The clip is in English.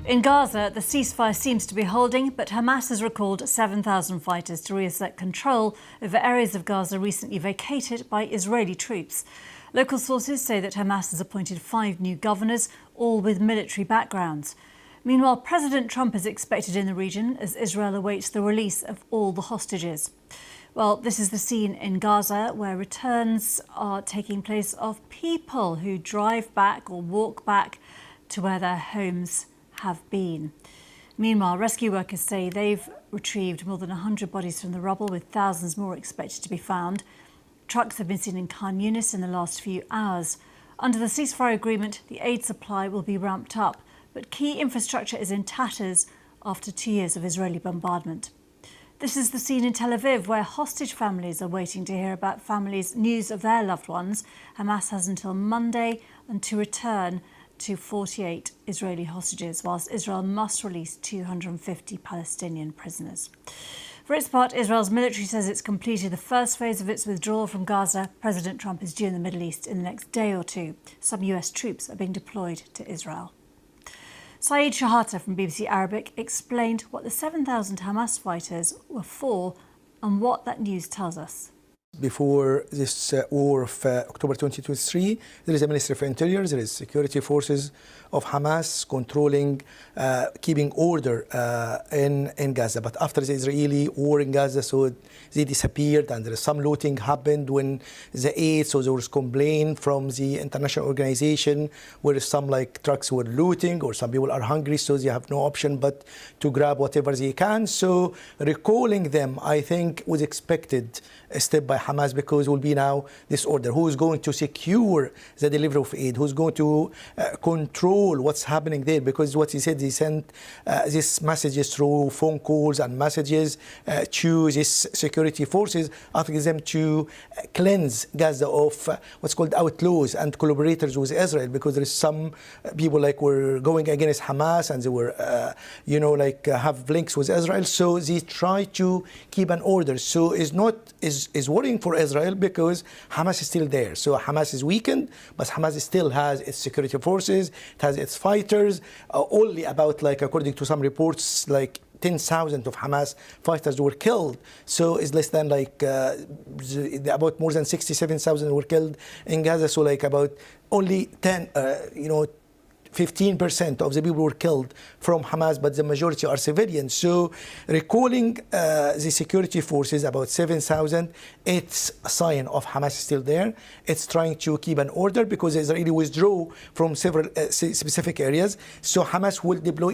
In Gaza, the ceasefire seems to be holding, but Hamas has recalled 7,000 fighters to reassert control over areas of Gaza recently vacated by Israeli troops. Local sources say that Hamas has appointed 5 new governors, all with military backgrounds. Meanwhile, President Trump is expected in the region as Israel awaits the release of all the hostages. Well, this is the scene in Gaza where returns are taking place of people who drive back or walk back to where their homes have been. Meanwhile, rescue workers say they've retrieved more than 100 bodies from the rubble, with thousands more expected to be found. Trucks have been seen in Khan Yunis in the last few hours. Under the ceasefire agreement, the aid supply will be ramped up, but key infrastructure is in tatters after 2 years of Israeli bombardment. This is the scene in Tel Aviv, where hostage families are waiting to hear about families' news of their loved ones. Hamas has until Monday to return to 48 Israeli hostages, whilst Israel must release 250 Palestinian prisoners. For its part, Israel's military says it's completed the first phase of its withdrawal from Gaza. President Trump is due in the Middle East in the next day or two. Some US troops are being deployed to Israel. Saeed Shahata from BBC Arabic explained what the 7,000 Hamas fighters were for and what that news tells us. Before this war of October 2023, there is a Ministry of Interior, there is security forces of Hamas controlling, keeping order in Gaza. But after the Israeli war in Gaza, so they disappeared, and there is some looting happened when the aid, so there was complaint from the international organization where some trucks were looting, or some people are hungry, so they have no option but to grab whatever they can. So recalling them, I think, was expected a step by Hamas, because it will be now this order. Who is going to secure the delivery of aid? Who's going to control what's happening there? Because what he said, he sent these messages through phone calls and messages to these security forces, asking them to cleanse Gaza of what's called outlaws and collaborators with Israel, because there is some people were going against Hamas, and they were, have links with Israel. So they try to keep an order. So it's not is worrying for Israel, because Hamas is still there. So Hamas is weakened, but Hamas still has its security forces, it has its fighters. Only about, according to some reports, 10,000 of Hamas fighters were killed. So it's less than about more than 67,000 were killed in Gaza. So about only 15% of the people were killed from Hamas, but the majority are civilians. So recalling the security forces, about 7,000, it's a sign of Hamas is still there. It's trying to keep an order, because the Israeli withdrew from several specific areas. So Hamas will deploy